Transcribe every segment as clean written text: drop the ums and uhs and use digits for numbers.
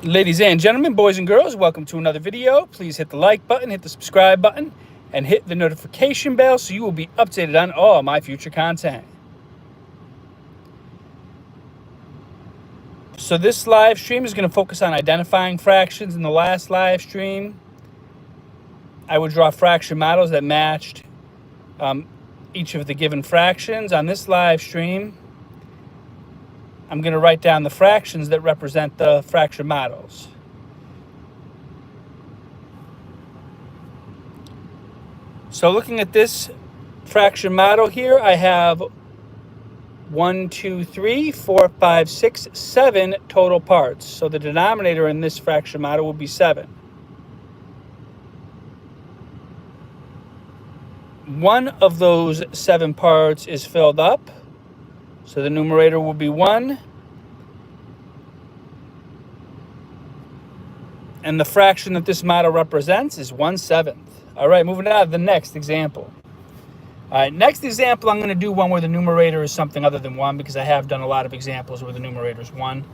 Ladies and gentlemen, boys and girls, welcome to another video. Please hit the like button, hit the subscribe button, and hit the notification bell so you will be updated on all my future content. So this live stream is going to focus on identifying fractions. In the last live stream, I would draw fraction models that matched each of the given fractions. On this live stream, I'm going to write down the fractions that represent the fraction models. So looking at this fraction model here, I have 1, 2, 3, 4, 5, 6, 7 total parts. So the denominator in this fraction model will be 7. One of those 7 parts is filled up, so the numerator will be 1. And the fraction that this model represents is 1/7. All right, moving on to the next example. All right, next example, I'm going to do one where the numerator is something other than 1 because I have done a lot of examples where the numerator is 1.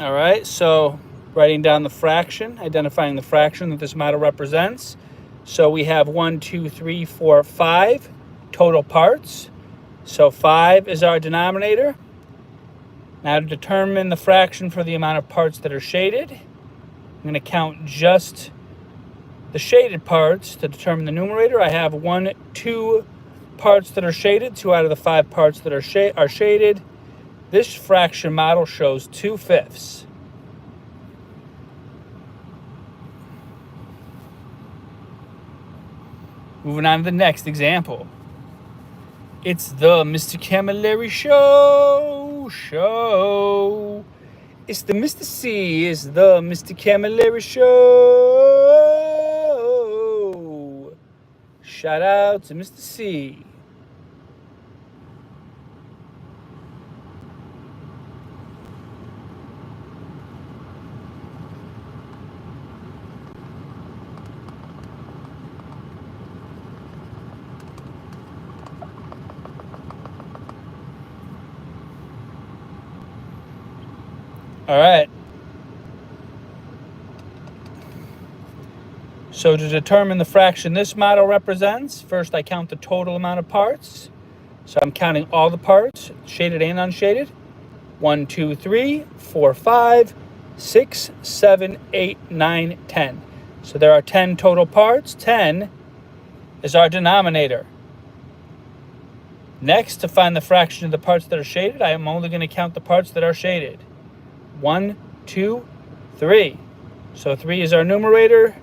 All right, so writing down the fraction, identifying the fraction that this model represents. So we have 1, 2, 3, 4, 5 total parts. So 5 is our denominator. Now to determine the fraction for the amount of parts that are shaded, I'm going to count just the shaded parts to determine the numerator. I have 2 parts that are shaded. 2 out of the 5 parts that are shaded. This fraction model shows 2/5. Moving on to the next example. It's the Mr. Camilleri show. It's the Mr. C. It's the Mr. Camilleri show. Shout out to Mr. C. All right. So to determine the fraction this model represents, first I count the total amount of parts. So I'm counting all the parts, shaded and unshaded. 1, 2, 3, 4, 5, 6, 7, 8, 9, 10. So there are 10 total parts. 10 is our denominator. Next, to find the fraction of the parts that are shaded, I am only going to count the parts that are shaded. 1, 2, 3. So 3 is our numerator.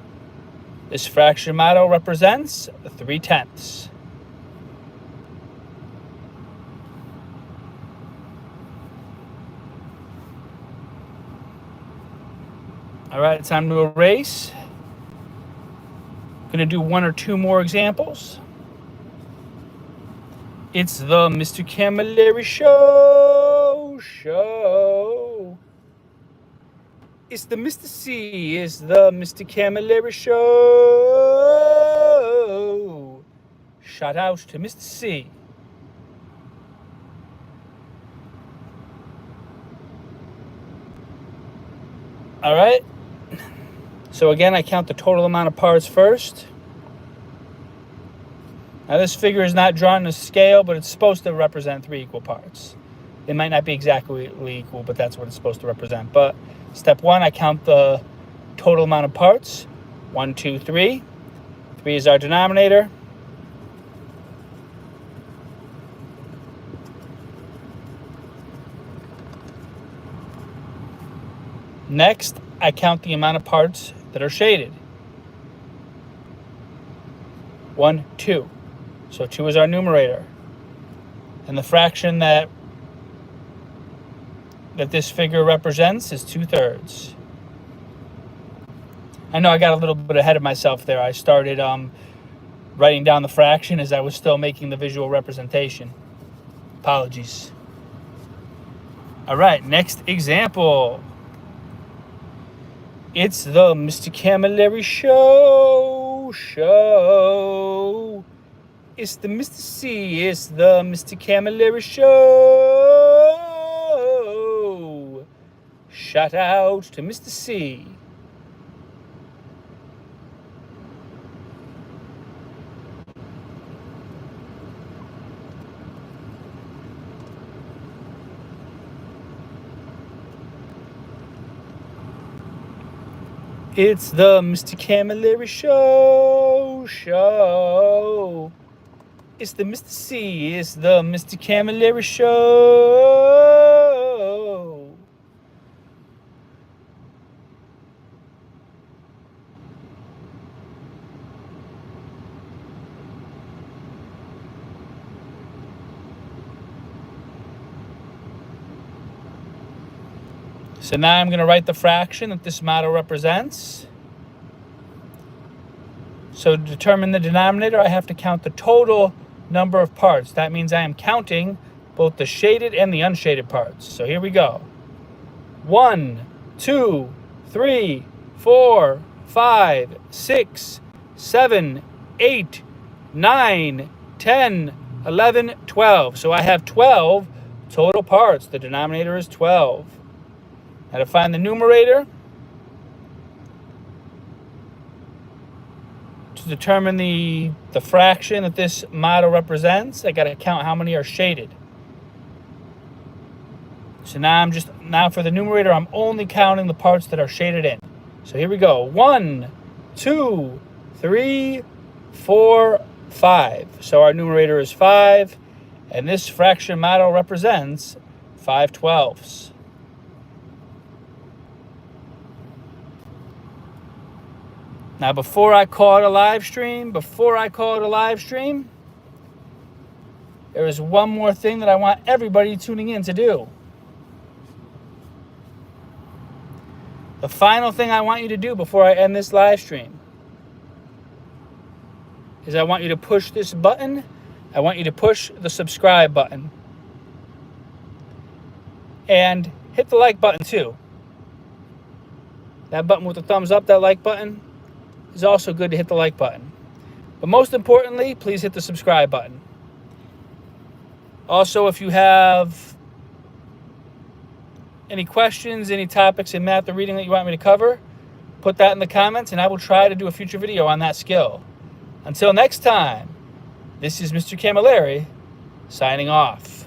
This fraction model represents 3/10. All right, time to erase. Going to do 1 or 2 more examples. It's the Mr. Camilleri show. It's the Mr. C. It's the Mr. Camilleri show. Shout out to Mr. C. All right. So again, I count the total amount of parts first. Now this figure is not drawn to scale, but it's supposed to represent 3 equal parts. It might not be exactly equal, but that's what it's supposed to represent. But step 1, I count the total amount of parts. 1, 2, 3. 3 is our denominator. Next, I count the amount of parts that are shaded. 1, 2. So 2 is our numerator. And the fraction that this figure represents is 2/3. I know I got a little bit ahead of myself there. I started writing down the fraction as I was still making the visual representation. Apologies. All right, next example. It's the Mr. Camilleri show. It's the Mr. C. It's the Mr. Camilleri show. Shout out to Mr. C. It's the Mr. Camilleri show. It's the Mr. C. It's the Mr. Camilleri show. So now I'm going to write the fraction that this model represents. So to determine the denominator, I have to count the total number of parts. That means I am counting both the shaded and the unshaded parts. So here we go. 1, 2, 3, 4, 5, 6, 7, 8, 9, 10, 11, 12. So I have 12 total parts. The denominator is 12. Now to find the numerator, to determine the fraction that this model represents, I got to count how many are shaded. So now for the numerator, I'm only counting the parts that are shaded in. So here we go. 1, 2, 3, 4, 5. So our numerator is 5, and this fraction model represents 5/12. Now, before I call it a live stream, there is one more thing that I want everybody tuning in to do. The final thing I want you to do before I end this live stream is I want you to push this button. I want you to push the subscribe button. And hit the like button too. That button with the thumbs up, that like button, is also good to hit the like button. But most importantly, please hit the subscribe button. Also, if you have any questions, any topics in math or reading that you want me to cover, put that in the comments and I will try to do a future video on that skill. Until next time, this is Mr. Camilleri signing off.